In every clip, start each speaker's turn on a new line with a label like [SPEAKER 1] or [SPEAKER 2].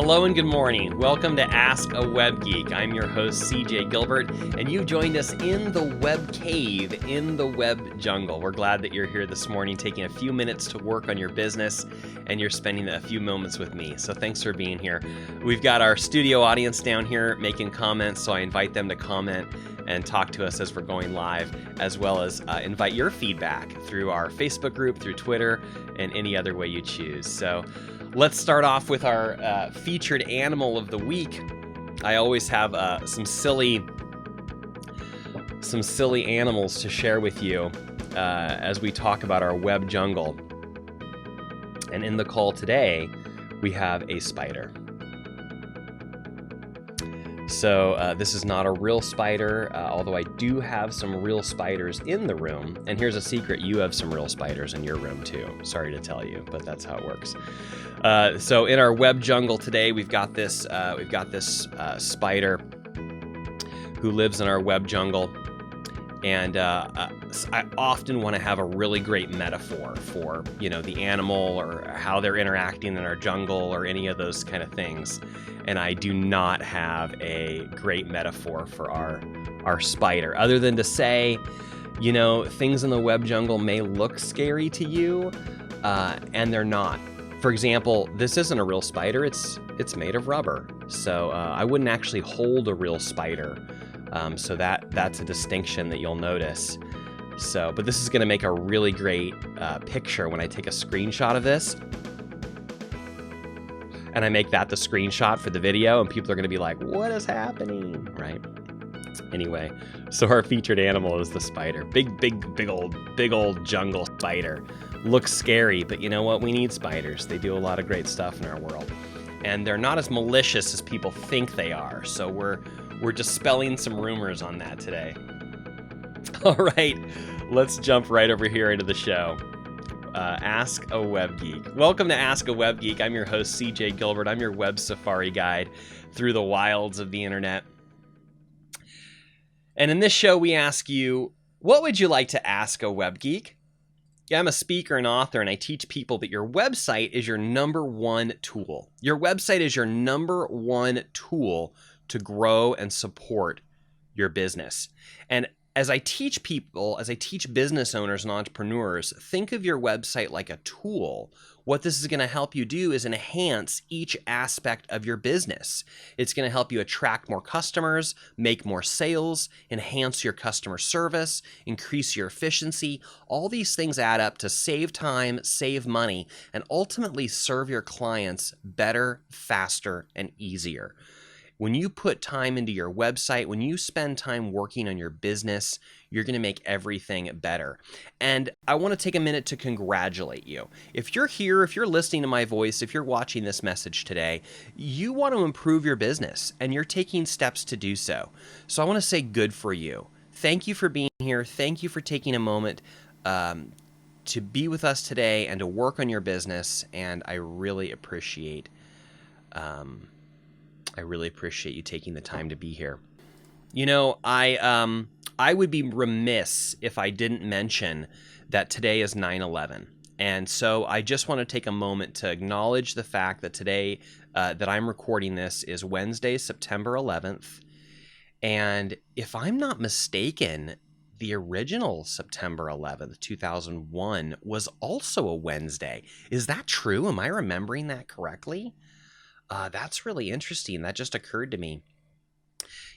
[SPEAKER 1] Hello and good morning. Welcome to Ask a Web Geek. I'm your host, CJ Gilbert, and you joined us in the web cave, in the web jungle. We're glad that you're here this morning, taking a few minutes to work on your business, and you're spending a few moments with me. So thanks for being here. We've got our studio audience down here making comments, so I invite them to comment and talk to us as we're going live, as well as invite your feedback through our Facebook group, through Twitter, and any other way you choose. So let's start off with our featured animal of the week. I always have some silly animals to share with you as we talk about our web jungle. And in the call today, we have a spider. So this is not a real spider, although I do have some real spiders in the room. And here's a secret, you have some real spiders in your room too. Sorry to tell you, but that's how it works. So in our web jungle today, we've got this spider who lives in our web jungle. And I often want to have a really great metaphor for, the animal or how they're interacting in our jungle or any of those kind of things. And I do not have a great metaphor for our spider, other than to say, things in the web jungle may look scary to you, and they're not. For example, this isn't a real spider. It's made of rubber. So I wouldn't actually hold a real spider. So that's a distinction that you'll notice. So, but this is going to make a really great picture when I take a screenshot of this. And I make that the screenshot for the video, and people are going to be like, what is happening? Right? Anyway, so our featured animal is the spider. Big old jungle spider. Looks scary, but you know what? We need spiders. They do a lot of great stuff in our world. And they're not as malicious as people think they are. So we're dispelling some rumors on that today. All right, let's jump right over here into the show. Ask a Web Geek. Welcome to Ask a Web Geek. I'm your host, CJ Gilbert. I'm your web safari guide through the wilds of the internet. And in this show, we ask you, what would you like to ask a web geek? Yeah, I'm a speaker and author, and I teach people that your website is your number one tool. Your website is your number one tool to grow and support your business. And as I teach business owners and entrepreneurs, think of your website like a tool. What this is going to help you do is enhance each aspect of your business. It's going to help you attract more customers, make more sales, enhance your customer service, increase your efficiency. All these things add up to save time, save money, and ultimately serve your clients better, faster, and easier. When you put time into your website, when you spend time working on your business, you're going to make everything better. And I want to take a minute to congratulate you. If you're here, if you're listening to my voice, if you're watching this message today, you want to improve your business and you're taking steps to do so. So I want to say good for you. Thank you for being here. Thank you for taking a moment to be with us today and to work on your business. And I really appreciate you taking the time to be here. I would be remiss if I didn't mention that today is 9/11. And so I just want to take a moment to acknowledge the fact that today that I'm recording this is Wednesday, September 11th. And if I'm not mistaken, the original September 11th, 2001 was also a Wednesday. Is that true? Am I remembering that correctly? That's really interesting. That just occurred to me.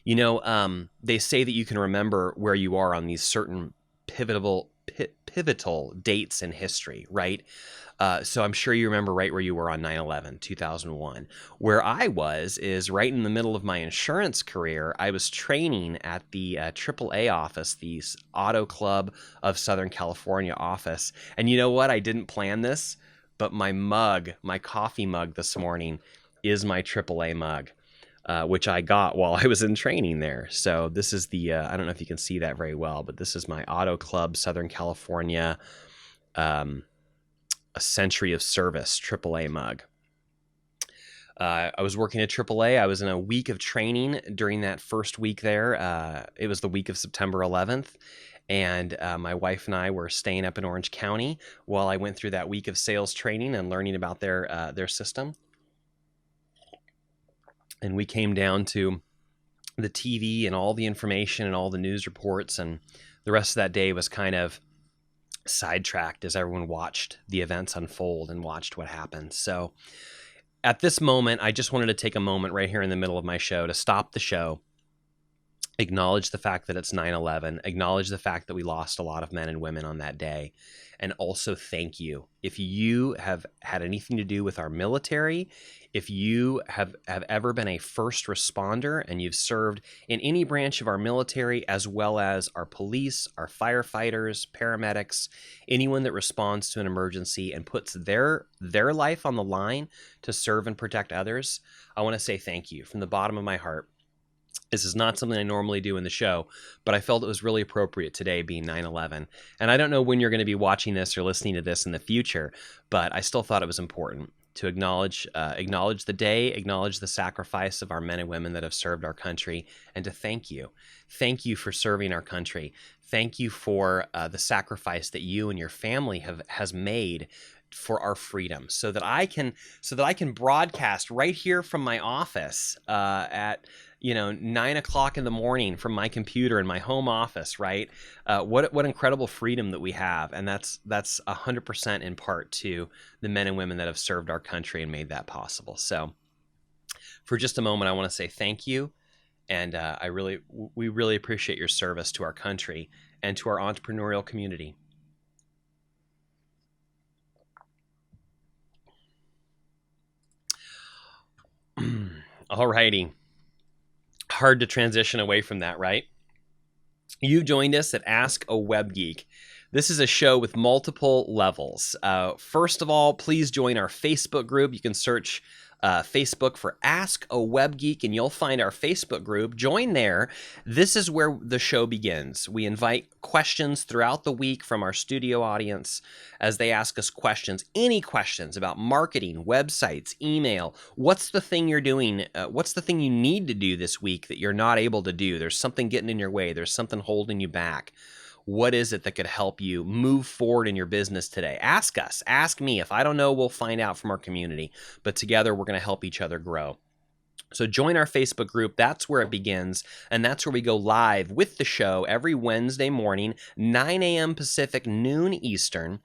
[SPEAKER 1] They say that you can remember where you are on these certain pivotal dates in history, right? So I'm sure you remember right where you were on 9/11, 2001. Where I was is right in the middle of my insurance career. I was training at the AAA office, the Auto Club of Southern California office. And you know what? I didn't plan this, but my coffee mug this morning is my AAA mug, which I got while I was in training there. So this is I don't know if you can see that very well, but this is my Auto Club Southern California A Century of Service AAA mug. I was working at AAA. I was in a week of training during that first week there. It was the week of September 11th. And my wife and I were staying up in Orange County while I went through that week of sales training and learning about their system. And we came down to the TV and all the information and all the news reports, and the rest of that day was kind of sidetracked as everyone watched the events unfold and watched what happened. So at this moment, I just wanted to take a moment right here in the middle of my show to stop the show, acknowledge the fact that it's 9/11, acknowledge the fact that we lost a lot of men and women on that day, and also thank you. If you have had anything to do with our military, if you have ever been a first responder and you've served in any branch of our military, as well as our police, our firefighters, paramedics, anyone that responds to an emergency and puts their life on the line to serve and protect others, I want to say thank you from the bottom of my heart. This is not something I normally do in the show, but I felt it was really appropriate today, being 9/11. And I don't know when you're going to be watching this or listening to this in the future, but I still thought it was important to acknowledge the day, acknowledge the sacrifice of our men and women that have served our country, and to thank you. Thank you for serving our country. Thank you for the sacrifice that you and your family has made for our freedom, so that I can broadcast right here from my office at 9 o'clock in the morning from my computer in my home office, right? What incredible freedom that we have. And that's 100% in part to the men and women that have served our country and made that possible. So for just a moment, I want to say thank you. And we really appreciate your service to our country and to our entrepreneurial community. All righty. Hard to transition away from that, right? You joined us at Ask a Web Geek. This is a show with multiple levels. First of all, please join our Facebook group. You can search Facebook for Ask a Web Geek, and you'll find our Facebook group. Join there. This is where the show begins. We invite questions throughout the week from our studio audience as they ask us questions. Any questions about marketing, websites, email. What's the thing you're doing? What's the thing you need to do this week that you're not able to do? There's something getting in your way. There's something holding you back. What is it that could help you move forward in your business today? Ask us. Ask me. If I don't know, we'll find out from our community. But together, we're going to help each other grow. So join our Facebook group. That's where it begins. And that's where we go live with the show every Wednesday morning, 9 a.m. Pacific, noon Eastern.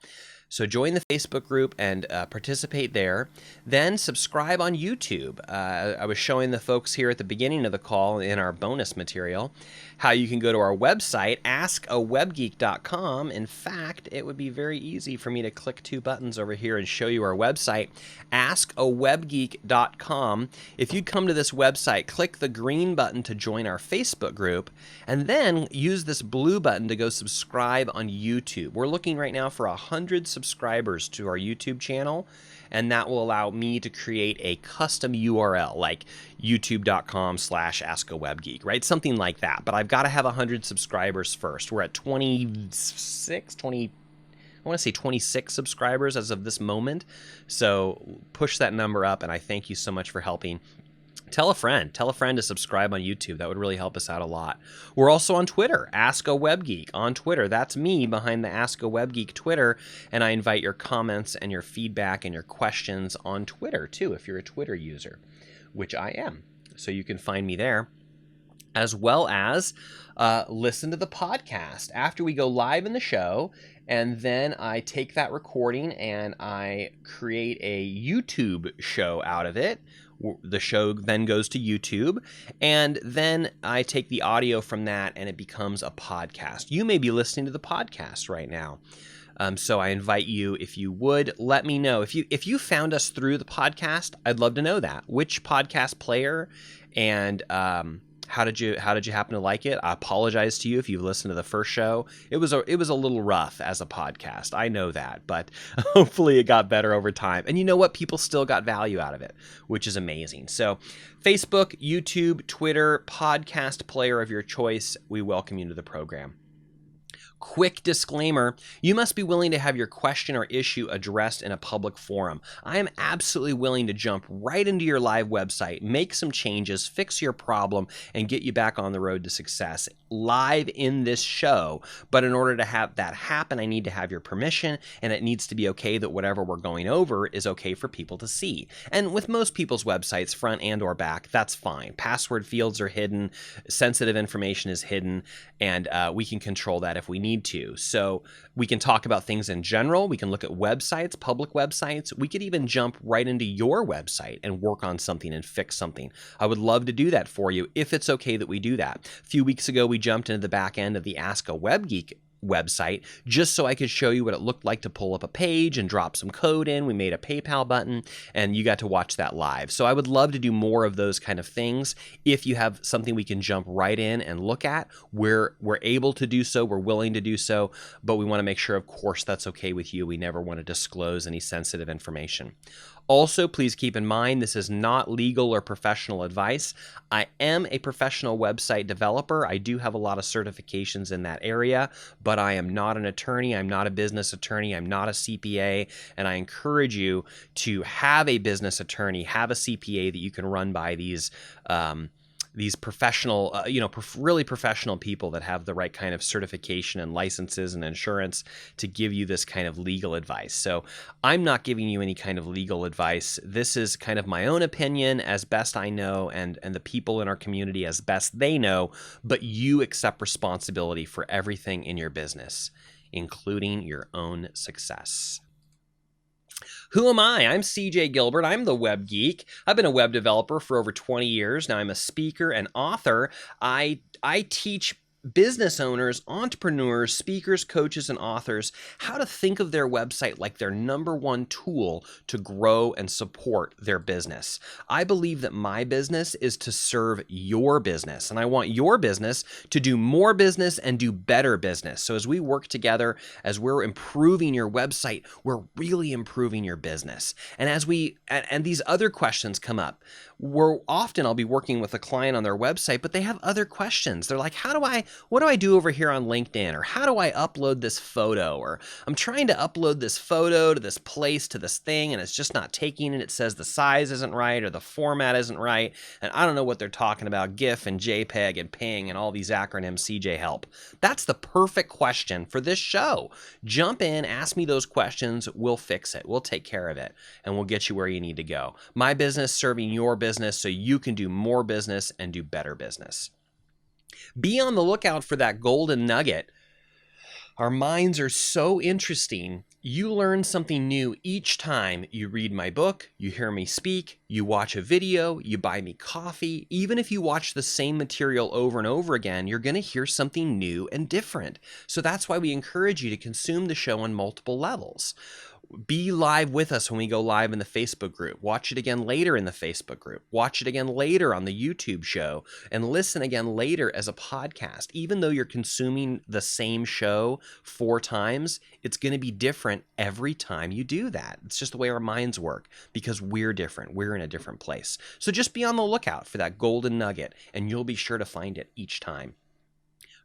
[SPEAKER 1] So join the Facebook group and participate there. Then subscribe on YouTube. I was showing the folks here at the beginning of the call in our bonus material how you can go to our website, AskAWebGeek.com. In fact, it would be very easy for me to click two buttons over here and show you our website, AskAWebGeek.com. If you come to this website, click the green button to join our Facebook group, and then use this blue button to go subscribe on YouTube. We're looking right now for 100 subscribers to our YouTube channel, and that will allow me to create a custom URL like youtube.com/AskAWebGeek, right? Something like that. But I've got to have 100 subscribers first. We're at 26 subscribers as of this moment. So push that number up, and I thank you so much for helping. Tell a friend to subscribe on YouTube. That would really help us out a lot. We're also on Twitter, Ask A Web Geek on Twitter. That's me behind the Ask A Web Geek Twitter, and I invite your comments and your feedback and your questions on Twitter too, if you're a Twitter user, which I am. So you can find me there, as well as listen to the podcast after we go live in the show, and then I take that recording and I create a YouTube show out of it. The show then goes to YouTube, and then I take the audio from that and it becomes a podcast. You may be listening to the podcast right now. So I invite you, if you would, let me know. If you found us through the podcast, I'd love to know that. Which podcast player, and how did you happen to like it? I apologize to you if you've listened to the first show. It was a little rough as a podcast. I know that, but hopefully it got better over time. And you know what? People still got value out of it, which is amazing. So Facebook, YouTube, Twitter, podcast player of your choice, we welcome you to the program. Quick disclaimer, you must be willing to have your question or issue addressed in a public forum. I am absolutely willing to jump right into your live website, make some changes, fix your problem, and get you back on the road to success. live in this show, but in order to have that happen, I need to have your permission, and it needs to be okay that whatever we're going over is okay for people to see. And with most people's websites, front and or back, that's fine. Password fields are hidden, sensitive information is hidden, and we can control that if we need to. So we can talk about things in general. We can look at websites, public websites. We could even jump right into your website and work on something and fix something. I would love to do that for you if it's okay that we do that. A few weeks ago, we jumped into the back end of the Ask A Web Geek website just so I could show you what it looked like to pull up a page and drop some code in. We made a PayPal button and you got to watch that live. So I would love to do more of those kind of things. If you have something we can jump right in and look at, we're able to do so, we're willing to do so, but we want to make sure, of course, that's okay with you. We never want to disclose any sensitive information. Also, please keep in mind, this is not legal or professional advice. I am a professional website developer. I do have a lot of certifications in that area, but I am not an attorney. I'm not a business attorney. I'm not a CPA, and I encourage you to have a business attorney, have a CPA that you can run by these professional, really professional people that have the right kind of certification and licenses and insurance to give you this kind of legal advice. So I'm not giving you any kind of legal advice. This is kind of my own opinion as best I know, and the people in our community as best they know, but you accept responsibility for everything in your business, including your own success. Who am I? I'm CJ Gilbert. I'm the Web Geek. I've been a web developer for over 20 years. Now I'm a speaker and author. I teach business owners, entrepreneurs, speakers, coaches, and authors how to think of their website like their #1 tool to grow and support their business. I believe that my business is to serve your business, and I want your business to do more business and do better business. So as we work together, as we're improving your website, we're really improving your business. And as and these other questions come up, I'll be working with a client on their website, but they have other questions. They're like, what do I do over here on LinkedIn? Or how do I upload this photo? Or I'm trying to upload this photo to this place, to this thing, and it's just not taking it. It says the size isn't right or the format isn't right. And I don't know what they're talking about, GIF and JPEG and PNG and all these acronyms, CJ help. That's the perfect question for this show. Jump in, ask me those questions. We'll fix it. We'll take care of it, and we'll get you where you need to go. My business serving your business so you can do more business and do better business. Be on the lookout for that golden nugget. Our minds are so interesting. You learn something new each time you read my book, you hear me speak, you watch a video, you buy me coffee. Even if you watch the same material over and over again, you're going to hear something new and different. So that's why we encourage you to consume the show on multiple levels. Be live with us when we go live in the Facebook group. Watch it again later in the Facebook group. Watch it again later on the YouTube show, and listen again later as a podcast. Even though you're consuming the same show 4 times, it's going to be different every time you do that. It's just the way our minds work because we're different. We're in a different place. So just be on the lookout for that golden nugget, and you'll be sure to find it each time.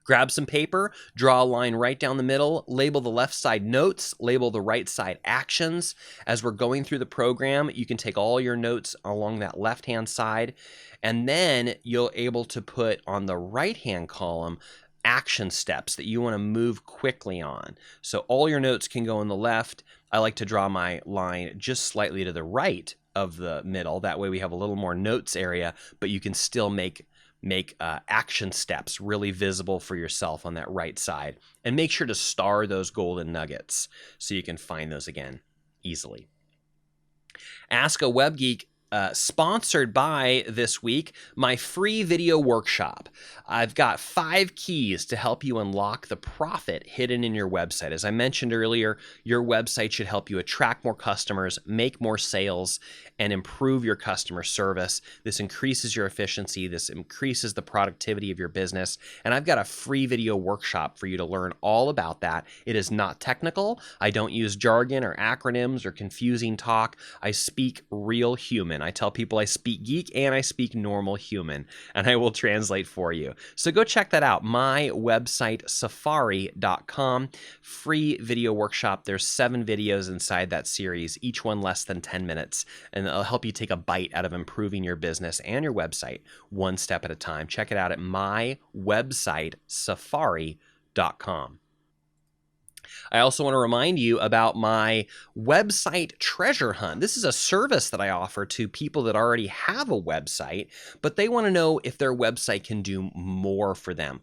[SPEAKER 1] Grab some paper, draw a line right down the middle, label the left side notes, label the right side actions. As we're going through the program, you can take all your notes along that left-hand side, and then you'll able to put on the right-hand column action steps that you want to move quickly on. So all your notes can go on the left. I like to draw my line just slightly to the right of the middle. That way we have a little more notes area, but you can still make action steps really visible for yourself on that right side. And make sure to star those golden nuggets so you can find those again easily. Ask a Web Geek, sponsored by this week, my free video workshop. I've got 5 keys to help you unlock the profit hidden in your website. As I mentioned earlier, your website should help you attract more customers, make more sales, and improve your customer service. This increases your efficiency. This increases the productivity of your business. And I've got a free video workshop for you to learn all about that. It is not technical. I don't use jargon or acronyms or confusing talk. I speak real human. I tell people I speak geek and I speak normal human, and I will translate for you. So go check that out, my website, safari.com. Free video workshop. There's 7 videos inside that series, each one less than 10 minutes, and it'll help you take a bite out of improving your business and your website one step at a time. Check it out at my website, safari.com. I also want to remind you about my website treasure hunt. This is a service that I offer to people that already have a website, but they want to know if their website can do more for them.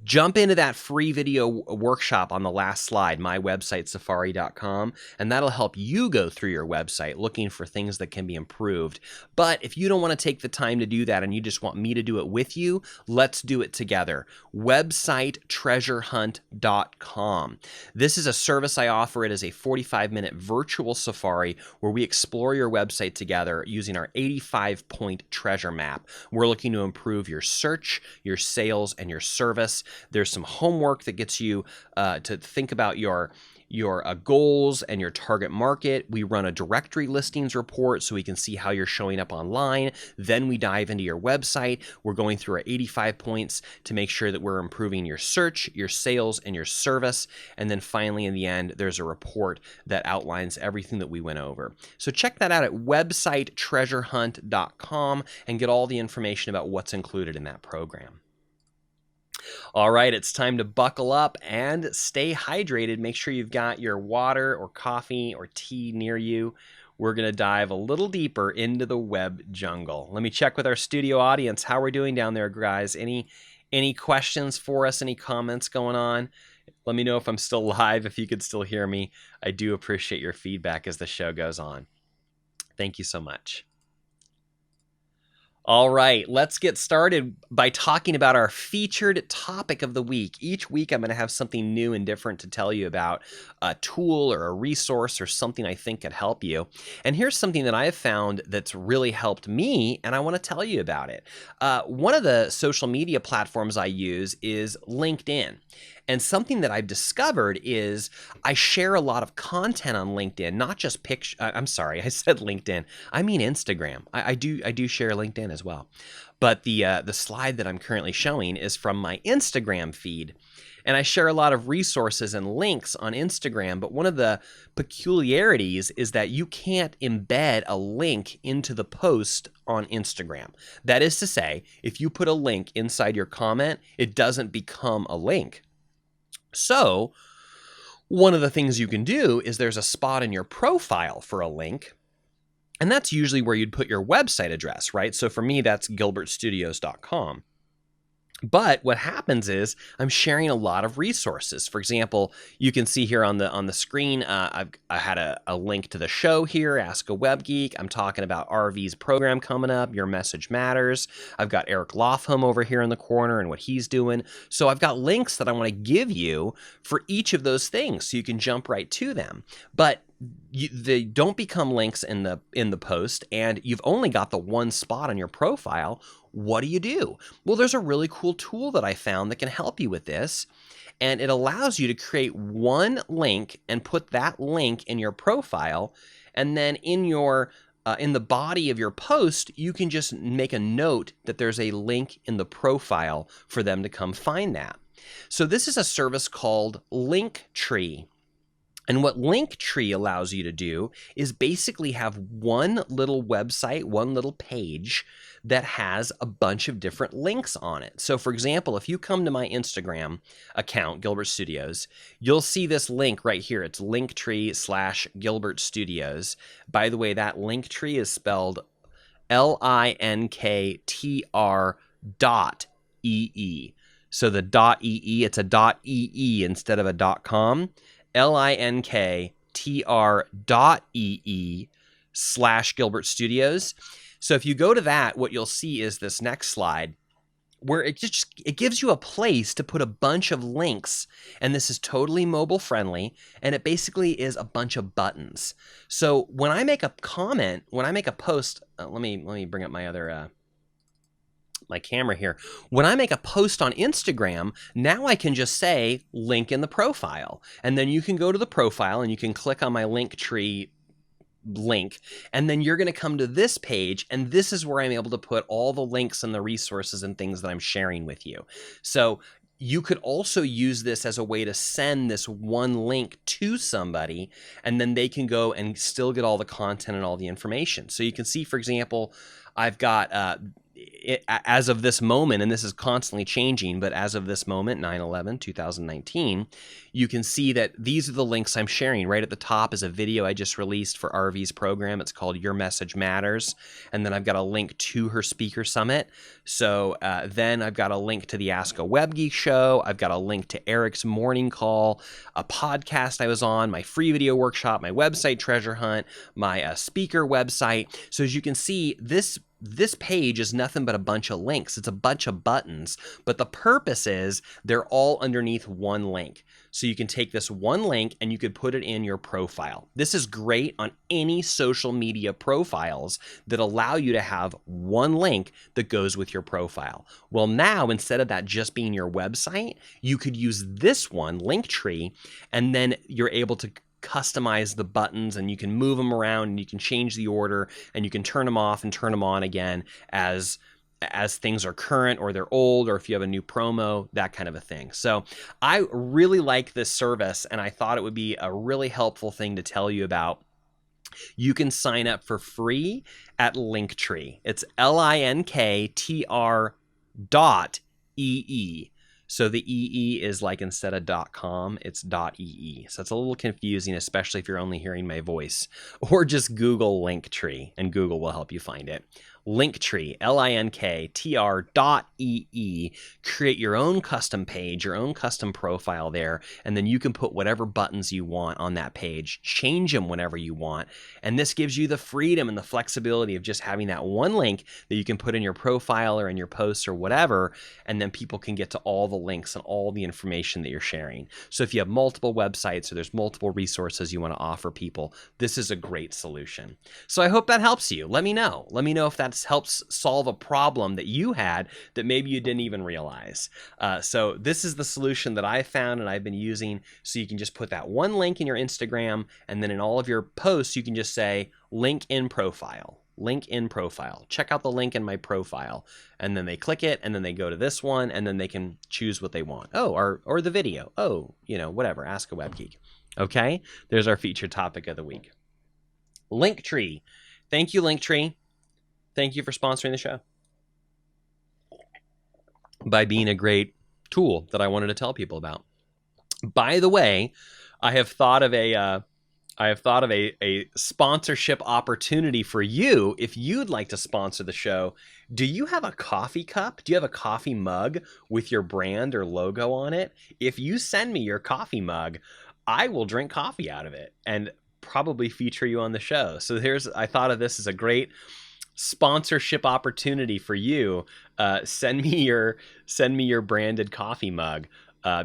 [SPEAKER 1] Jump into that free video workshop on the last slide, my website, safari.com, and that'll help you go through your website looking for things that can be improved. But if you don't want to take the time to do that and you just want me to do it with you, let's do it together. Websitetreasurehunt.com. This is a service I offer. It is a 45-minute virtual safari where we explore your website together using our 85-point treasure map. We're looking to improve your search, your sales, and your service. There's some homework that gets you to think about your goals and your target market. We run a directory listings report so we can see how you're showing up online. Then we dive into your website. We're going through our 85 points to make sure that we're improving your search, your sales, and your service. And then finally, in the end, there's a report that outlines everything that we went over. So check that out at websitetreasurehunt.com and get all the information about what's included in that program. All right, it's time to buckle up and stay hydrated. Make sure you've got your water or coffee or tea near you. We're going to dive a little deeper into the web jungle. Let me check with our studio audience. How are we doing down there, guys? Any questions for us? Any comments going on? Let me know if I'm still live, if you could still hear me. I do appreciate your feedback as the show goes on. Thank you so much. All right, let's get started by talking about our featured topic of the week. Each week, I'm going to have something new and different to tell you about, a tool or a resource or something I think could help you. And here's something that I have found that's really helped me, and I want to tell you about it. One of the social media platforms I use is LinkedIn. And something that I've discovered is I share a lot of content on LinkedIn, not just pictures. I'm sorry, I said LinkedIn. I mean Instagram. I do share LinkedIn as well. But the slide that I'm currently showing is from my Instagram feed. And I share a lot of resources and links on Instagram, but one of the peculiarities is that you can't embed a link into the post on Instagram. That is to say, if you put a link inside your comment, it doesn't become a link. So one of the things you can do is there's a spot in your profile for a link, and that's usually where you'd put your website address, right? So for me, that's gilbertstudios.com. But what happens is I'm sharing a lot of resources. For example, you can see here on the screen, I had a link to the show here, Ask A Web Geek. I'm talking about RV's program coming up, Your Message Matters. I've got Eric Lofholm over here in the corner and what he's doing. So I've got links that I want to give you for each of those things so you can jump right to them. But they don't become links in the post, and you've only got the one spot on your profile. What do? Well, there's a really cool tool that I found that can help you with this, and it allows you to create one link and put that link in your profile, and then in the body of your post, you can just make a note that there's a link in the profile for them to come find that. So this is a service called Linktree. And what Linktree allows you to do is basically have one little website, one little page that has a bunch of different links on it. So for example, if you come to my Instagram account, Gilbert Studios, you'll see this link right here. It's Linktree/Gilbert Studios. By the way, that Linktree is spelled LINKTR.EE. So the .ee, it's a .ee instead of a .com. LINKTR.EE/Gilbert Studios. So if you go to that, what you'll see is this next slide where it gives you a place to put a bunch of links, and this is totally mobile friendly, and it basically is a bunch of buttons. So when I make a comment, when I make a post, let me bring up my other my camera here. When I make a post on Instagram, now I can just say link in the profile, and then you can go to the profile and you can click on my Linktree link, and then you're going to come to this page, and this is where I'm able to put all the links and the resources and things that I'm sharing with you. So you could also use this as a way to send this one link to somebody, and then they can go and still get all the content and all the information. So you can see, for example, I've got as of this moment, and this is constantly changing, but as of this moment, 9/11/2019, you can see that these are the links I'm sharing. Right at the top is a video I just released for RV's program. It's called Your Message Matters. And then I've got a link to her speaker summit. So then I've got a link to the Ask A Web Geek show. I've got a link to Eric's morning call, a podcast I was on, my free video workshop, my website treasure hunt, my speaker website. So as you can see, this page is nothing but a bunch of links. It's a bunch of buttons, but the purpose is they're all underneath one link. So you can take this one link and you could put it in your profile. This is great on any social media profiles that allow you to have one link that goes with your profile. Well, now instead of that just being your website, you could use this one, Linktree, and then you're able to customize the buttons, and you can move them around, and you can change the order, and you can turn them off and turn them on again as things are current or they're old, or if you have a new promo, that kind of a thing. So I really like this service, and I thought it would be a really helpful thing to tell you about. You can sign up for free at Linktree. It's linktr.ee. So the EE is like instead of .com, it's .ee. So it's a little confusing, especially if you're only hearing my voice. Or just Google Linktree, and Google will help you find it. Linktree, linktr.ee. Create your own custom page, your own custom profile there, and then you can put whatever buttons you want on that page. Change them whenever you want. And this gives you the freedom and the flexibility of just having that one link that you can put in your profile or in your posts or whatever, and then people can get to all the links and all the information that you're sharing. So if you have multiple websites or there's multiple resources you want to offer people, this is a great solution. So I hope that helps you. Let me know. Let me know if that helps solve a problem that you had that maybe you didn't even realize. So this is the solution that I found and I've been using. So you can just put that one link in your Instagram, and then in all of your posts, you can just say link in profile. Link in profile. Check out the link in my profile. And then they click it, and then they go to this one, and then they can choose what they want. Oh, or the video. Oh, whatever. Ask a Web Geek. Okay? There's our featured topic of the week. Linktree. Thank you, Linktree. Thank you for sponsoring the show by being a great tool that I wanted to tell people about. By the way, I have thought of a sponsorship opportunity for you if you'd like to sponsor the show. Do you have a coffee cup? Do you have a coffee mug with your brand or logo on it? If you send me your coffee mug, I will drink coffee out of it and probably feature you on the show. So I thought of this as a great sponsorship opportunity for you. Send me your branded coffee mug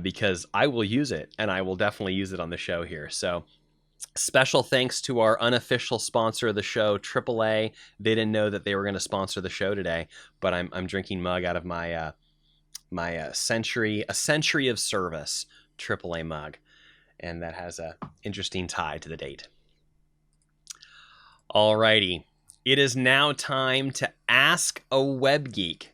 [SPEAKER 1] because I will use it, and I will definitely use it on the show here. So special thanks to our unofficial sponsor of the show, AAA. They didn't know that they were going to sponsor the show today, but I'm drinking mug out of my century of service AAA mug, and that has a interesting tie to the date. Alrighty. It is now time to Ask a Web Geek.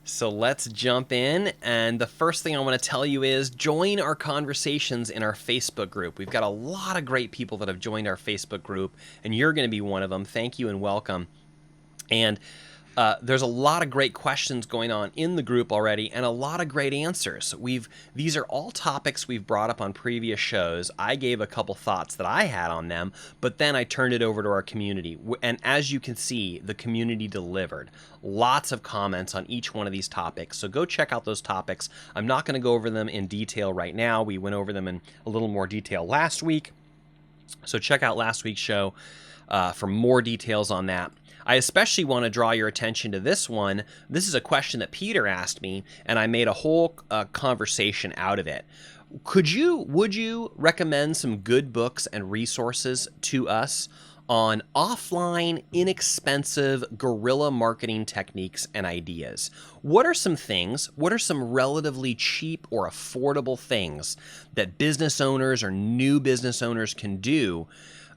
[SPEAKER 1] So let's jump in, and the first thing I want to tell you is join our conversations in our Facebook group. We've got a lot of great people that have joined our Facebook group, and you're going to be one of them. Thank you and welcome. And there's a lot of great questions going on in the group already, and a lot of great answers. These are all topics we've brought up on previous shows. I gave a couple thoughts that I had on them, but then I turned it over to our community. And as you can see, the community delivered. Lots of comments on each one of these topics. So go check out those topics. I'm not going to go over them in detail right now. We went over them in a little more detail last week. So check out last week's show for more details on that. I especially want to draw your attention to this one. This is a question that Peter asked me, and I made a whole conversation out of it. Would you recommend some good books and resources to us on offline, inexpensive guerrilla marketing techniques and ideas? What are some relatively cheap or affordable things that business owners or new business owners can do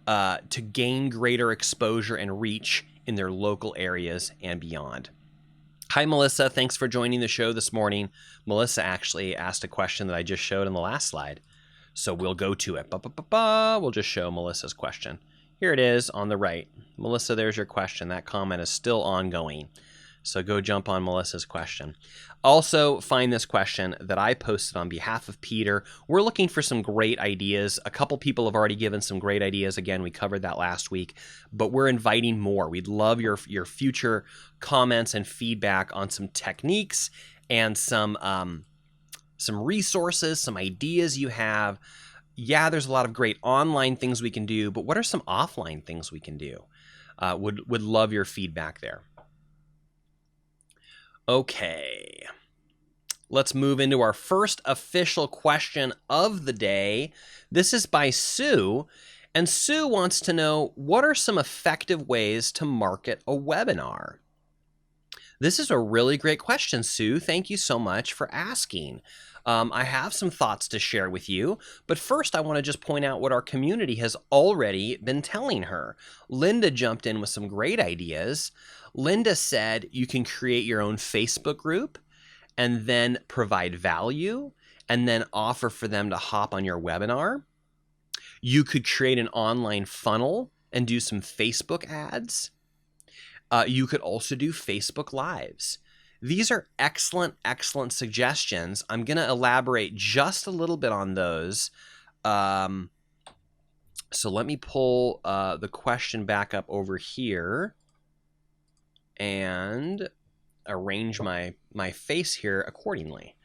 [SPEAKER 1] to gain greater exposure and reach in their local areas and beyond. Hi, Melissa. Thanks for joining the show this morning. Melissa actually asked a question that I just showed in the last slide. So we'll go to it. We'll just show Melissa's question. Here it is on the right. Melissa, there's your question. That comment is still ongoing. So go jump on Melissa's question. Also, find this question that I posted on behalf of Peter. We're looking for some great ideas. A couple people have already given some great ideas. Again, we covered that last week, but we're inviting more. We'd love your future comments and feedback on some techniques and some resources, some ideas you have. Yeah, there's a lot of great online things we can do, but what are some offline things we can do? Would love your feedback there. Okay, let's move into our first official question of the day. This is by Sue, and Sue wants to know, what are some effective ways to market a webinar? This is a really great question, Sue. Thank you so much for asking. I have some thoughts to share with you, but first I want to just point out what our community has already been telling her. Linda jumped in with some great ideas. Linda said you can create your own Facebook group and then provide value and then offer for them to hop on your webinar. You could create an online funnel and do some Facebook ads. You could also do Facebook Lives. These are excellent, excellent suggestions. I'm going to elaborate just a little bit on those. So let me pull the question back up over here and arrange my face here accordingly.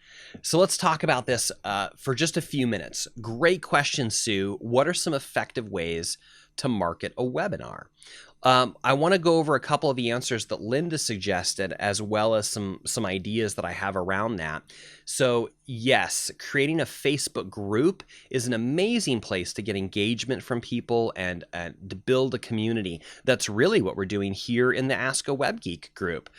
[SPEAKER 1] So let's talk about this for just a few minutes. Great question, Sue. What are some effective ways to market a webinar? I want to go over a couple of the answers that Linda suggested, as well as some ideas that I have around that. So yes, creating a Facebook group is an amazing place to get engagement from people and to build a community. That's really what we're doing here in the Ask A Web Geek group.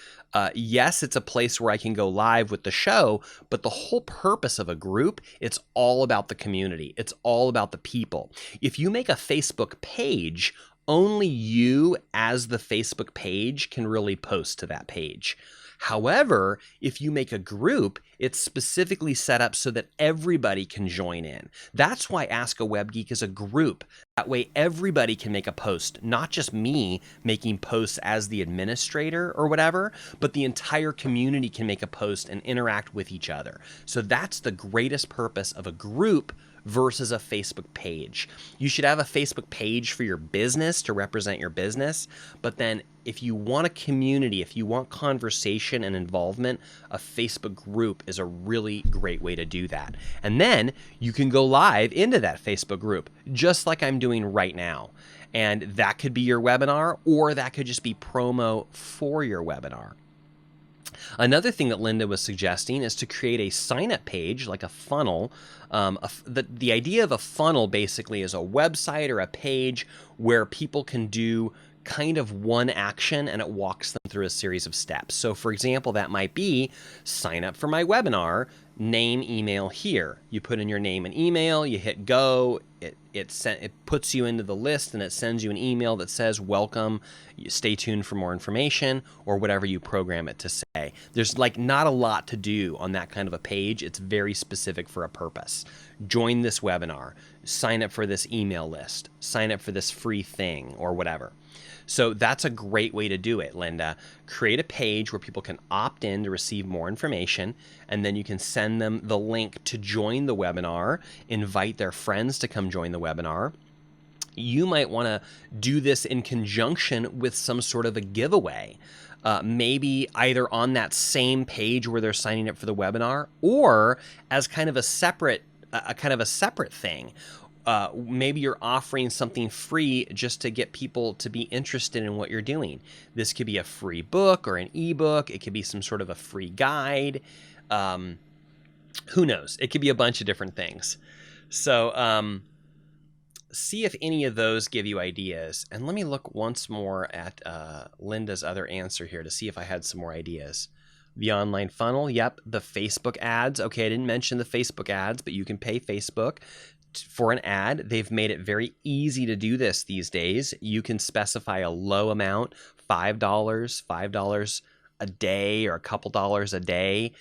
[SPEAKER 1] Yes, it's a place where I can go live with the show, but the whole purpose of a group, it's all about the community. It's all about the people. If you make a Facebook page, only you as the Facebook page can really post to that page. However, if you make a group, it's specifically set up so that everybody can join in. That's why Ask a Web Geek is a group. That way everybody can make a post, not just me making posts as the administrator or whatever, but the entire community can make a post and interact with each other. So that's the greatest purpose of a group versus a Facebook page. You should have a Facebook page for your business to represent your business, but then if you want a community, if you want conversation and involvement, a Facebook group is a really great way to do that. And then you can go live into that Facebook group, just like I'm doing right now. And that could be your webinar, or that could just be promo for your webinar. Another thing that Linda was suggesting is to create a sign-up page, like a funnel. The idea of a funnel basically is a website or a page where people can do kind of one action and it walks them through a series of steps. So for example, that might be sign up for my webinar, name, email here. You put in your name and email, you hit go, it puts you into the list and it sends you an email that says welcome, you stay tuned for more information, or whatever you program it to say. There's like not a lot to do on that kind of a page. It's very specific for a purpose. Join this webinar, sign up for this email list, sign up for this free thing or whatever. So that's a great way to do it, Linda. Create a page where people can opt in to receive more information, and then you can send them the link to join the webinar, invite their friends to come join the webinar. You might want to do this in conjunction with some sort of a giveaway. Maybe either on that same page where they're signing up for the webinar, or as kind of a separate thing. Maybe you're offering something free just to get people to be interested in what you're doing. This could be a free book or an ebook. It could be some sort of a free guide. Who knows? It could be a bunch of different things. So see if any of those give you ideas. And let me look once more at Linda's other answer here to see if I had some more ideas. The online funnel, yep. The Facebook ads. Okay, I didn't mention the Facebook ads, but you can pay Facebook for an ad. They've made it very easy to do this these days. You can specify a low amount, $5 a day or a couple dollars a day.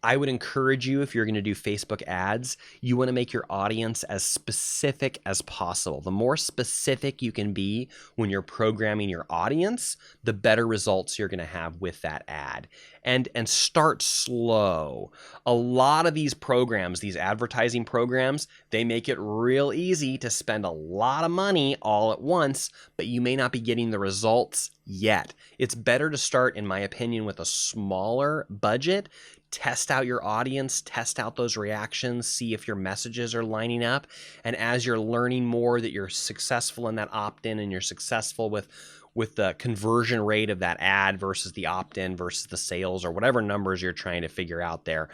[SPEAKER 1] I would encourage you, if you're going to do Facebook ads, you want to make your audience as specific as possible. The more specific you can be when you're programming your audience, the better results you're going to have with that ad. And start slow. A lot of these programs, these advertising programs, they make it real easy to spend a lot of money all at once, but you may not be getting the results yet. It's better to start, in my opinion, with a smaller budget. Test out your audience, test out those reactions, see if your messages are lining up. And as you're learning more, that you're successful in that opt-in and you're successful with the conversion rate of that ad versus the opt-in versus the sales or whatever numbers you're trying to figure out there,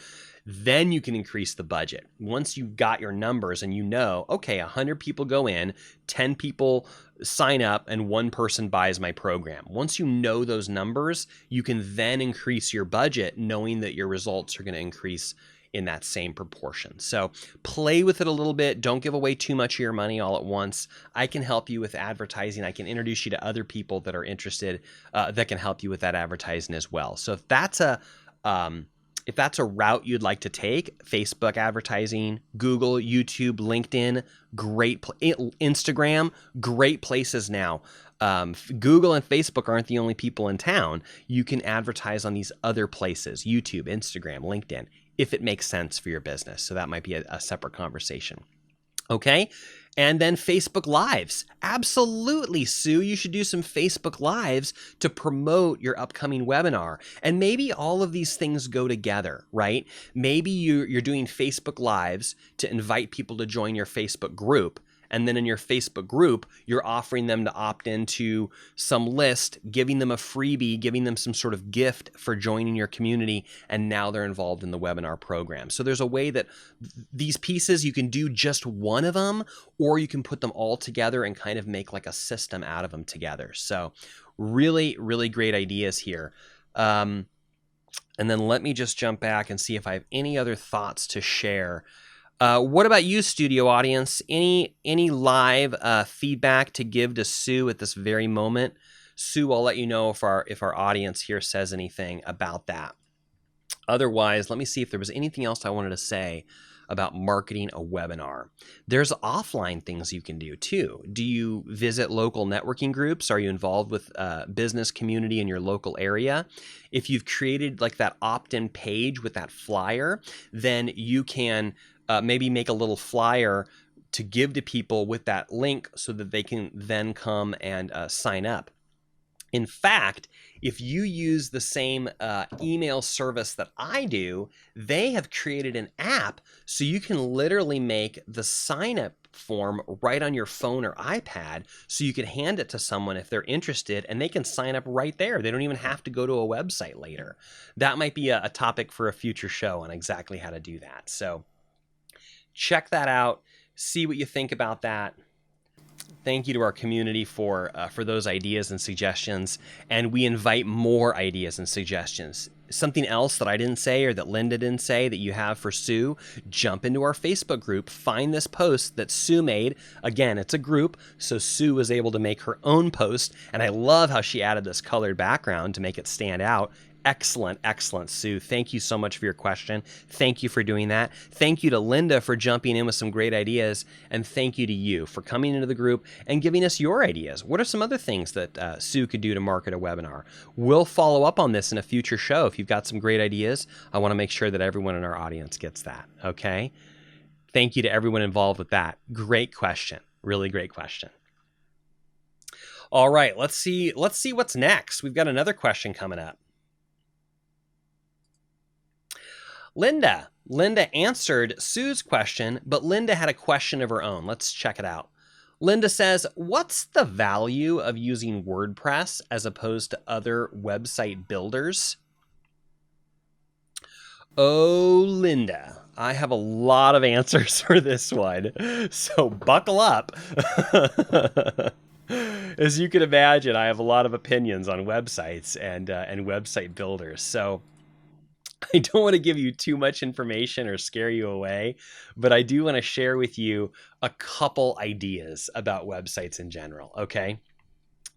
[SPEAKER 1] then you can increase the budget. Once you've got your numbers and you know, okay, 100 people go in, 10 people sign up, and 1 person buys my program. Once you know those numbers, you can then increase your budget knowing that your results are going to increase in that same proportion. So play with it a little bit. Don't give away too much of your money all at once. I can help you with advertising. I can introduce you to other people that are interested that can help you with that advertising as well. So if that's a route you'd like to take, Facebook advertising, Google, YouTube, LinkedIn, Instagram, great places now. Google and Facebook aren't the only people in town. You can advertise on these other places, YouTube, Instagram, LinkedIn, if it makes sense for your business. So that might be a separate conversation. Okay. And then Facebook Lives. Absolutely, Sue, you should do some Facebook Lives to promote your upcoming webinar. And maybe all of these things go together, right? Maybe you're doing Facebook Lives to invite people to join your Facebook group. And then in your Facebook group, you're offering them to opt into some list, giving them a freebie, giving them some sort of gift for joining your community, and now they're involved in the webinar program. So there's a way that these pieces, you can do just one of them, or you can put them all together and kind of make like a system out of them together. So really, really great ideas here. And then let me just jump back and see if I have any other thoughts to share. What about you, studio audience? Any live feedback to give to Sue at this very moment? Sue, I'll let you know if our audience here says anything about that. Otherwise, let me see if there was anything else I wanted to say about marketing a webinar. There's offline things you can do too. Do you visit local networking groups? Are you involved with business community in your local area? If you've created like that opt-in page with that flyer, then you can maybe make a little flyer to give to people with that link so that they can then come and sign up. In fact, if you use the same email service that I do, they have created an app so you can literally make the sign up form right on your phone or iPad, so you can hand it to someone if they're interested and they can sign up right there. They don't even have to go to a website later. That might be a topic for a future show on exactly how to do that. So check that out. See what you think about that. Thank you to our community for those ideas and suggestions. And we invite more ideas and suggestions. Something else that I didn't say or that Linda didn't say that you have for Sue, jump into our Facebook group, find this post that Sue made. Again, it's a group, so Sue was able to make her own post. And I love how she added this colored background to make it stand out. Excellent, excellent, Sue. Thank you so much for your question. Thank you for doing that. Thank you to Linda for jumping in with some great ideas. And thank you to you for coming into the group and giving us your ideas. What are some other things that Sue could do to market a webinar? We'll follow up on this in a future show. If you've got some great ideas, I want to make sure that everyone in our audience gets that, okay? Thank you to everyone involved with that. Great question. Really great question. All right, let's see what's next. We've got another question coming up. Linda answered Sue's question, but Linda had a question of her own. Let's check it out. Linda says, what's the value of using WordPress as opposed to other website builders? Oh, Linda, I have a lot of answers for this one, so buckle up. As you can imagine, I have a lot of opinions on websites and website builders. So I don't want to give you too much information or scare you away, but I do want to share with you a couple ideas about websites in general, okay?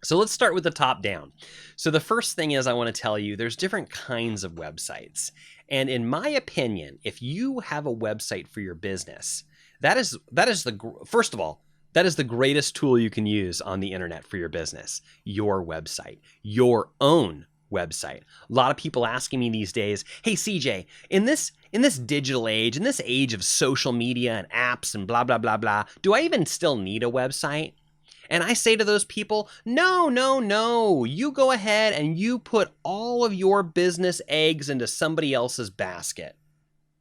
[SPEAKER 1] So let's start with the top down. So the first thing is I want to tell you there's different kinds of websites. And in my opinion, if you have a website for your business, first of all, that is the greatest tool you can use on the internet for your business, your website, your own website. A lot of people asking me these days, hey CJ, in this digital age, in this age of social media and apps and blah, blah, blah, blah, do I even still need a website? And I say to those people, no, no, no. You go ahead and you put all of your business eggs into somebody else's basket.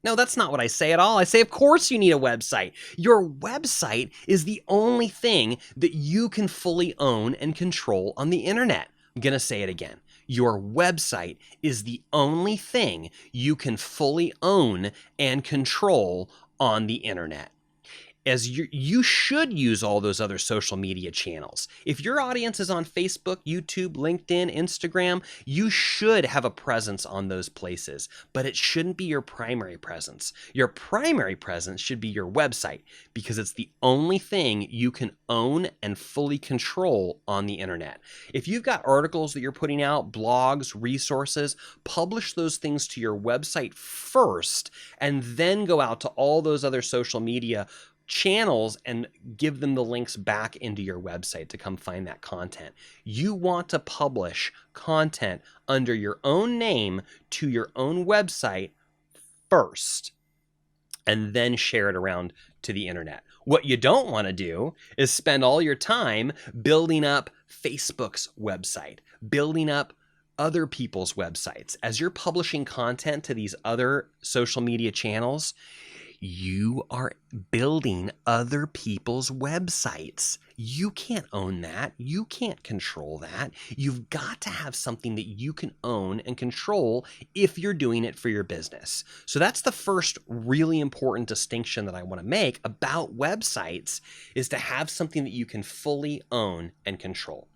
[SPEAKER 1] No, that's not what I say at all. I say, of course you need a website. Your website is the only thing that you can fully own and control on the internet. I'm going to say it again. Your website is the only thing you can fully own and control on the internet. As you should use all those other social media channels. If your audience is on Facebook, YouTube, LinkedIn, Instagram, you should have a presence on those places, but it shouldn't be your primary presence. Your primary presence should be your website because it's the only thing you can own and fully control on the internet. If you've got articles that you're putting out, blogs, resources, publish those things to your website first and then go out to all those other social media channels and give them the links back into your website to come find that content. You want to publish content under your own name to your own website first and then share it around to the internet. What you don't want to do is spend all your time building up Facebook's website, building up other people's websites. As you're publishing content to these other social media channels, you are building other people's websites. You can't own that. You can't control that. You've got to have something that you can own and control if you're doing it for your business. So that's the first really important distinction that I want to make about websites, is to have something that you can fully own and control.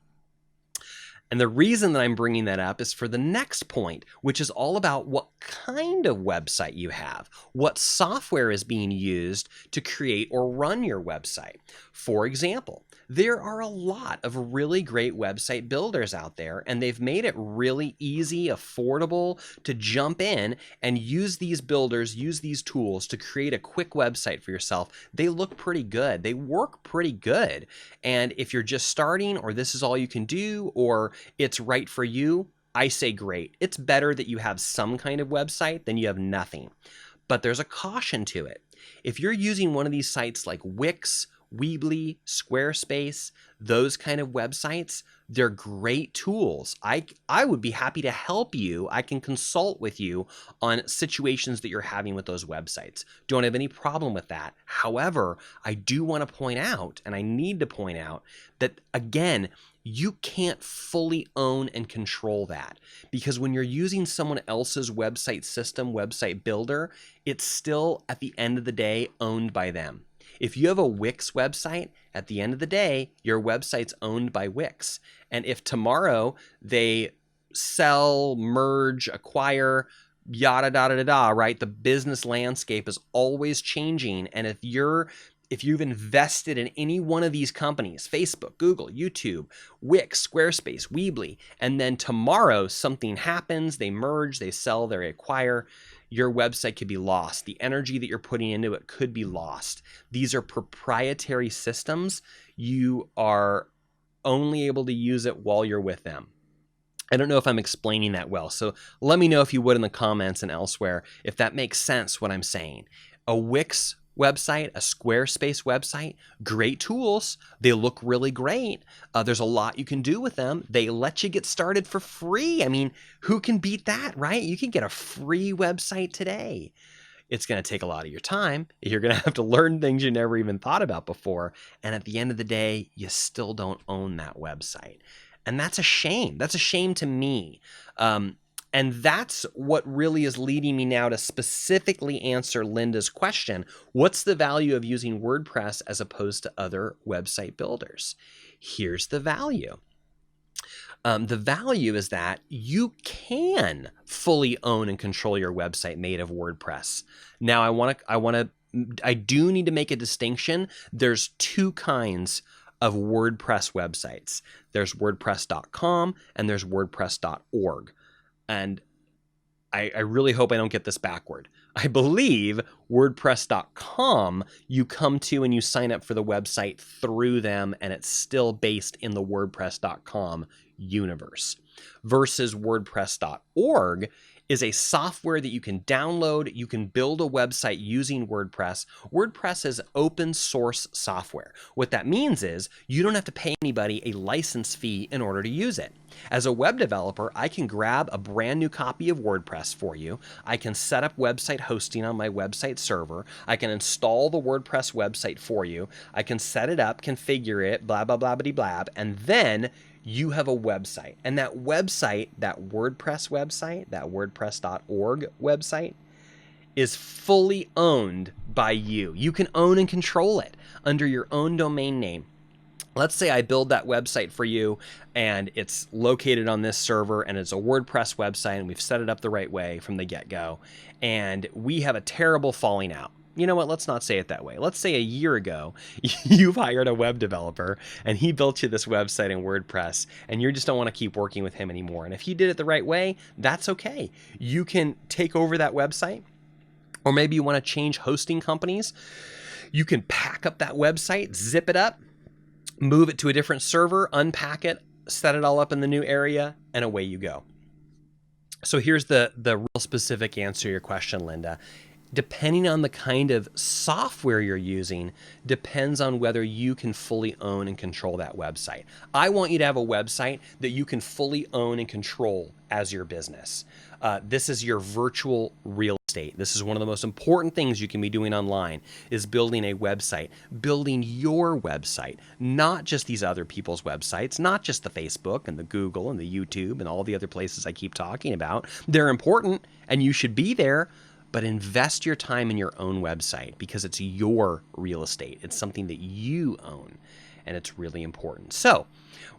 [SPEAKER 1] And the reason that I'm bringing that up is for the next point, which is all about what kind of website you have, what software is being used to create or run your website. For example, there are a lot of really great website builders out there, and they've made it really easy, affordable to jump in and use these builders, use these tools to create a quick website for yourself. They look pretty good. They work pretty good. And if you're just starting, or this is all you can do, or it's right for you, I say great. It's better that you have some kind of website than you have nothing. But there's a caution to it. If you're using one of these sites like Wix, Weebly, Squarespace, those kind of websites, they're great tools. I would be happy to help you. I can consult with you on situations that you're having with those websites. Don't have any problem with that. However, I do want to point out, and I need to point out, that again, you can't fully own and control that, because when you're using someone else's website system, website builder, it's still at the end of the day owned by them. If you have a Wix website, at the end of the day, your website's owned by Wix. And if tomorrow they sell, merge, acquire, yada, da, da, da, da, right? The business landscape is always changing. And if you've invested in any one of these companies, Facebook, Google, YouTube, Wix, Squarespace, Weebly, and then tomorrow something happens, they merge, they sell, they acquire, your website could be lost. The energy that you're putting into it could be lost. These are proprietary systems. You are only able to use it while you're with them. I don't know if I'm explaining that well, so let me know if you would in the comments and elsewhere if that makes sense what I'm saying. A Wix website, a Squarespace website, great tools. They look really great. There's a lot you can do with them. They let you get started for free. I mean, who can beat that, right? You can get a free website today. It's going to take a lot of your time. You're going to have to learn things you never even thought about before. And at the end of the day, you still don't own that website. And that's a shame. That's a shame to me. And that's what really is leading me now to specifically answer Linda's question. What's the value of using WordPress as opposed to other website builders? Here's the value. The value is that you can fully own and control your website made of WordPress. Now, I do need to make a distinction. There's two kinds of WordPress websites. There's WordPress.com and there's WordPress.org. And I really hope I don't get this backward. I believe WordPress.com, you come to and you sign up for the website through them, and it's still based in the WordPress.com universe. Versus WordPress.org is a software that you can download. You can build a website using WordPress. WordPress is open source software. What that means is you don't have to pay anybody a license fee in order to use it. As a web developer, I can grab a brand new copy of WordPress for you. I can set up website hosting on my website server. I can install the WordPress website for you. I can set it up, configure it, blah, blah, blah, blah, blah, and then you have a website. And that website, that WordPress website, that WordPress.org website, is fully owned by you. You can own and control it under your own domain name. Let's say I build that website for you and it's located on this server and it's a WordPress website and we've set it up the right way from the get-go, and we have a terrible falling out. You know what? Let's not say it that way. Let's say a year ago, you've hired a web developer and he built you this website in WordPress and you just don't want to keep working with him anymore. And if he did it the right way, that's okay. You can take over that website, or maybe you want to change hosting companies. You can pack up that website, zip it up, move it to a different server, unpack it, set it all up in the new area, and away you go. So here's the real specific answer to your question, Linda. Depending on the kind of software you're using, depends on whether you can fully own and control that website. I want you to have a website that you can fully own and control as your business. This is your virtual real estate. This is one of the most important things you can be doing online, is building a website, building your website, not just these other people's websites, not just the Facebook and the Google and the YouTube and all the other places I keep talking about. They're important and you should be there, but invest your time in your own website because it's your real estate. It's something that you own, and it's really important. So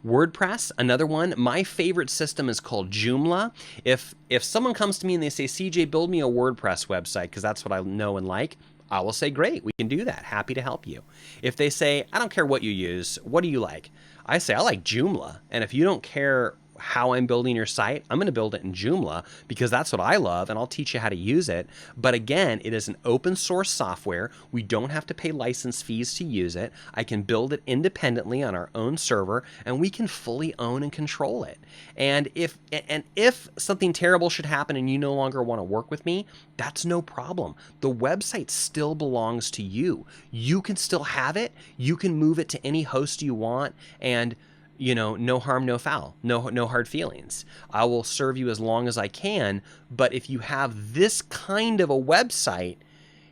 [SPEAKER 1] WordPress, another one. My favorite system is called Joomla. If someone comes to me and they say, CJ, build me a WordPress website because that's what I know and like, I will say, great, we can do that. Happy to help you. If they say, I don't care what you use, what do you like? I say, I like Joomla. And if you don't care how I'm building your site, I'm going to build it in Joomla because that's what I love, and I'll teach you how to use it. But again, it is an open source software. We don't have to pay license fees to use it. I can build it independently on our own server, and we can fully own and control it. And if something terrible should happen and you no longer want to work with me, that's no problem. The website still belongs to you. You can still have it. You can move it to any host you want, and no harm, no foul, no hard feelings. I will serve you as long as I can. But if you have this kind of a website,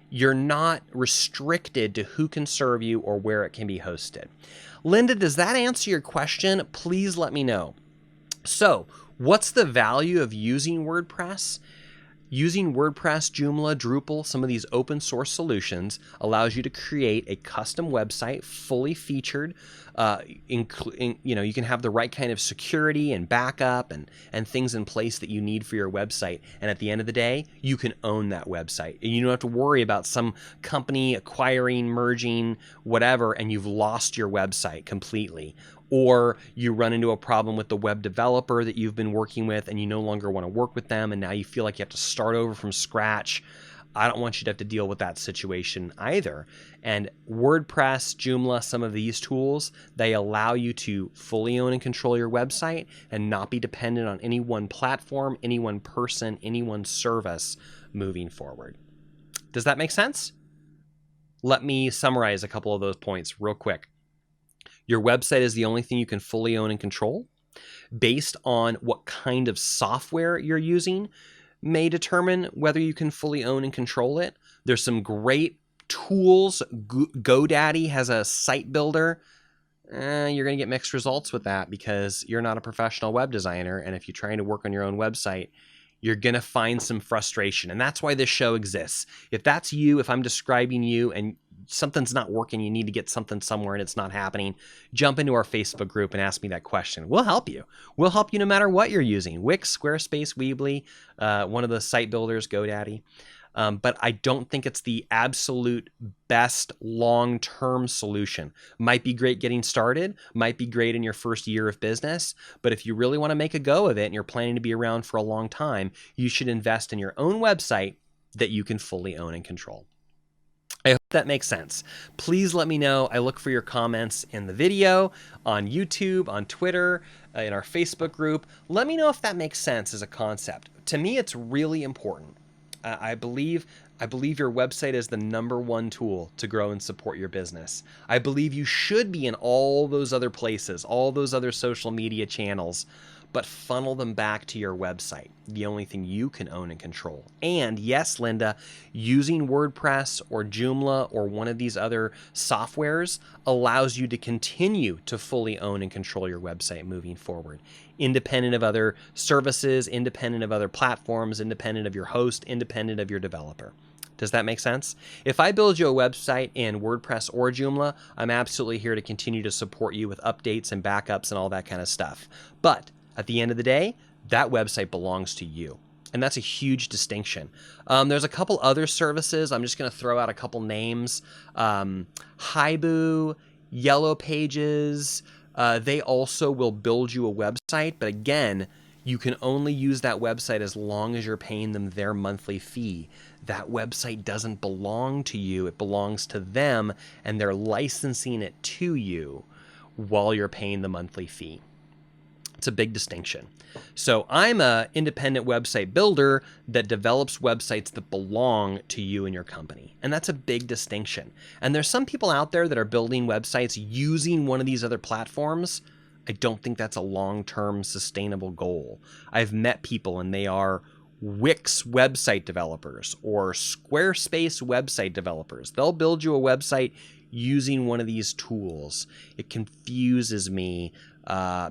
[SPEAKER 1] you're not restricted to who can serve you or where it can be hosted. Linda, does that answer your question? Please let me know. So, what's the value of using WordPress? Using WordPress, Joomla, Drupal, some of these open source solutions allows you to create a custom website, fully featured. You can have the right kind of security and backup and things in place that you need for your website. And at the end of the day, you can own that website. And you don't have to worry about some company acquiring, merging, whatever, and you've lost your website completely. Or you run into a problem with the web developer that you've been working with and you no longer want to work with them, and now you feel like you have to start over from scratch. I don't want you to have to deal with that situation either. And WordPress, Joomla, some of these tools, they allow you to fully own and control your website and not be dependent on any one platform, any one person, any one service moving forward. Does that make sense? Let me summarize a couple of those points real quick. Your website is the only thing you can fully own and control. Based on what kind of software you're using may determine whether you can fully own and control it. There's some great tools. GoDaddy has a site builder. You're going to get mixed results with that because you're not a professional web designer. And if you're trying to work on your own website, you're going to find some frustration. And that's why this show exists. If that's you, if I'm describing you and something's not working, you need to get something somewhere and it's not happening, jump into our Facebook group and ask me that question. We'll help you. We'll help you no matter what you're using. Wix, Squarespace, Weebly, one of the site builders, GoDaddy. But I don't think it's the absolute best long-term solution. Might be great getting started, might be great in your first year of business, but if you really want to make a go of it and you're planning to be around for a long time, you should invest in your own website that you can fully own and control. I hope that makes sense. Please let me know. I look for your comments in the video, on YouTube, on Twitter, in our Facebook group. Let me know if that makes sense as a concept. To me, it's really important. I believe your website is the #1 tool to grow and support your business. I believe you should be in all those other places, all those other social media channels, but funnel them back to your website, the only thing you can own and control. And yes, Linda, using WordPress or Joomla or one of these other softwares allows you to continue to fully own and control your website moving forward, independent of other services, independent of other platforms, independent of your host, independent of your developer. Does that make sense? If I build you a website in WordPress or Joomla, I'm absolutely here to continue to support you with updates and backups and all that kind of stuff. But at the end of the day, that website belongs to you. And that's a huge distinction. There's a couple other services. I'm just going to throw out a couple names. Hibu, Yellow Pages, they also will build you a website. But again, you can only use that website as long as you're paying them their monthly fee. That website doesn't belong to you. It belongs to them, and they're licensing it to you while you're paying the monthly fee. It's a big distinction. So I'm an independent website builder that develops websites that belong to you and your company. And that's a big distinction. And there's some people out there that are building websites using one of these other platforms. I don't think that's a long-term sustainable goal. I've met people and they are Wix website developers or Squarespace website developers. They'll build you a website using one of these tools. It confuses me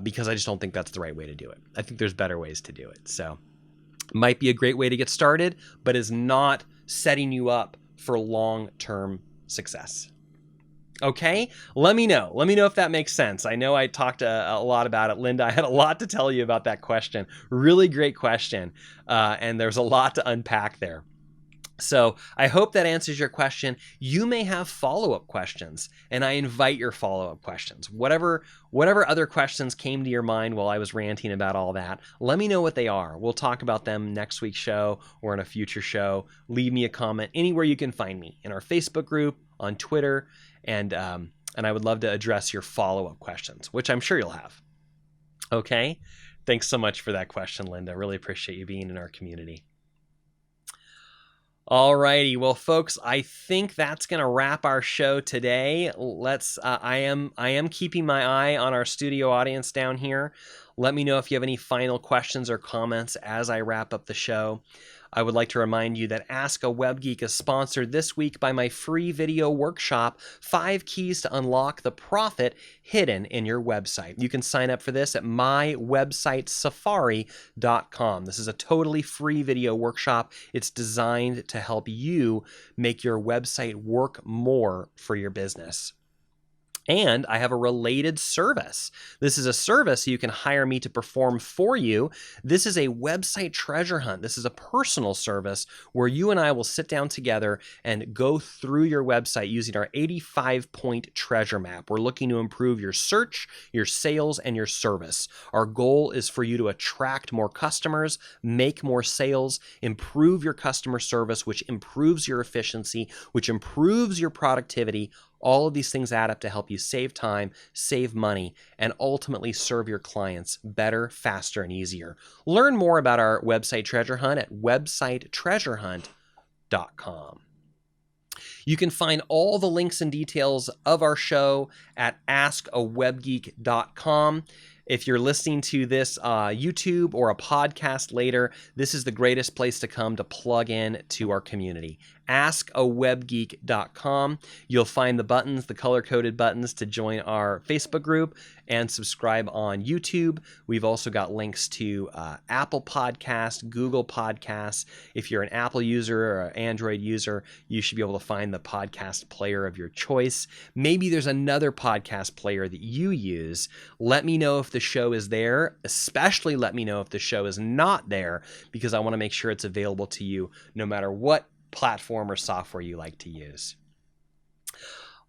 [SPEAKER 1] because I just don't think that's the right way to do it. I think there's better ways to do it. So might be a great way to get started, but is not setting you up for long-term success. Okay, let me know. Let me know if that makes sense. I know I talked a lot about it. Linda, I had a lot to tell you about that question. Really great question. And there's a lot to unpack there. So I hope that answers your question. You may have follow-up questions, and I invite your follow-up questions. Whatever other questions came to your mind while I was ranting about all that, let me know what they are. We'll talk about them next week's show or in a future show. Leave me a comment anywhere you can find me, in our Facebook group, on Twitter, and I would love to address your follow-up questions, which I'm sure you'll have. Okay? Thanks so much for that question, Linda. Really appreciate you being in our community. Alrighty, well, folks, I think that's going to wrap our show today. I am keeping my eye on our studio audience down here. Let me know if you have any final questions or comments as I wrap up the show. I would like to remind you that Ask a Web Geek is sponsored this week by my free video workshop, 5 Keys to Unlock the Profit Hidden in Your Website. You can sign up for this at mywebsitesafari.com. This is a totally free video workshop. It's designed to help you make your website work more for your business. And I have a related service. This is a service you can hire me to perform for you. This is a website treasure hunt. This is a personal service where you and I will sit down together and go through your website using our 85-point treasure map. We're looking to improve your search, your sales, and your service. Our goal is for you to attract more customers, make more sales, improve your customer service, which improves your efficiency, which improves your productivity. All of these things add up to help you save time, save money, and ultimately serve your clients better, faster, and easier. Learn more about our website treasure hunt at websitetreasurehunt.com. You can find all the links and details of our show at AskAWebGeek.com. If you're listening to this YouTube or a podcast later, this is the greatest place to come to plug in to our community. AskAWebGeek.com. You'll find the buttons, the color-coded buttons to join our Facebook group and subscribe on YouTube. We've also got links to Apple Podcasts, Google Podcasts. If you're an Apple user or an Android user, you should be able to find the podcast player of your choice. Maybe there's another podcast player that you use. Let me know if the show is there, especially let me know if the show is not there, because I want to make sure it's available to you no matter what platform or software you like to use.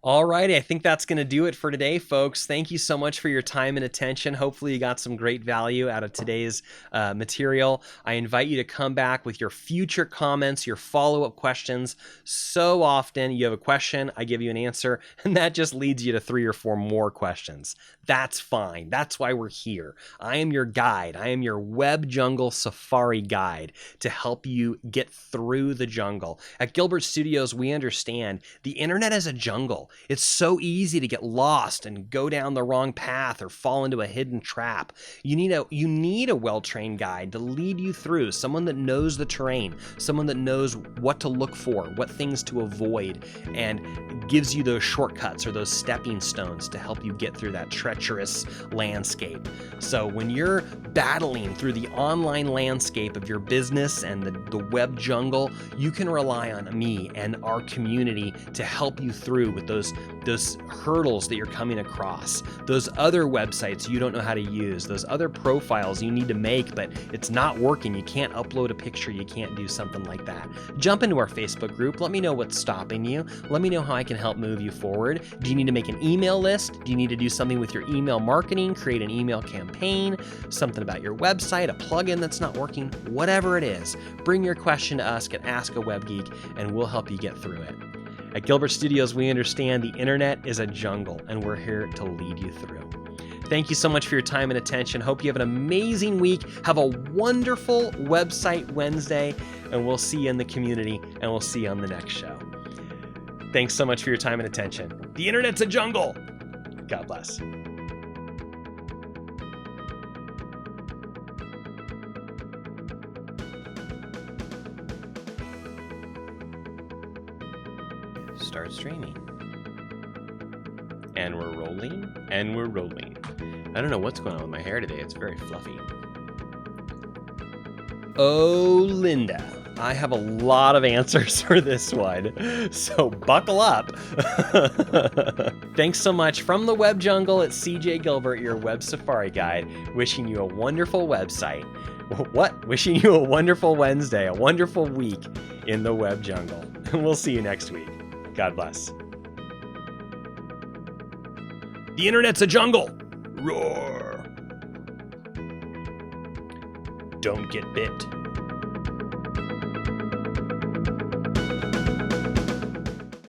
[SPEAKER 1] All righty, I think that's going to do it for today, folks. Thank you so much for your time and attention. Hopefully you got some great value out of today's material. I invite you to come back with your future comments, your follow-up questions. So often you have a question, I give you an answer, and that just leads you to 3 or 4 more questions. That's fine. That's why we're here. I am your guide. I am your web jungle safari guide to help you get through the jungle. At Gilbert Studios, we understand the internet is a jungle. It's so easy to get lost and go down the wrong path or fall into a hidden trap. You need a well-trained guide to lead you through, someone that knows the terrain, someone that knows what to look for, what things to avoid, and gives you those shortcuts or those stepping stones to help you get through that treacherous landscape. So when you're battling through the online landscape of your business and the web jungle, you can rely on me and our community to help you through with those hurdles that you're coming across, those other websites you don't know how to use, those other profiles you need to make, but it's not working. You can't upload a picture. You can't do something like that. Jump into our Facebook group. Let me know what's stopping you. Let me know how I can help move you forward. Do you need to make an email list? Do you need to do something with your email marketing, create an email campaign, something about your website, a plugin that's not working, whatever it is, bring your question to us at Ask A Web Geek and we'll help you get through it. At Gilbert Studios, we understand the internet is a jungle, and we're here to lead you through. Thank you so much for your time and attention. Hope you have an amazing week. Have a wonderful Website Wednesday, and we'll see you in the community, and we'll see you on the next show. Thanks so much for your time and attention. The internet's a jungle. God bless. Start streaming. And we're rolling, and we're rolling. I don't know what's going on with my hair today. It's very fluffy. Oh, Linda, I have a lot of answers for this one, so buckle up. Thanks so much from the Web Jungle at CJ Gilbert, your web safari guide, wishing you a wonderful website. What? Wishing you a wonderful Wednesday, a wonderful week in the Web Jungle. We'll see you next week. God bless. The internet's a jungle. Roar. Don't get bit.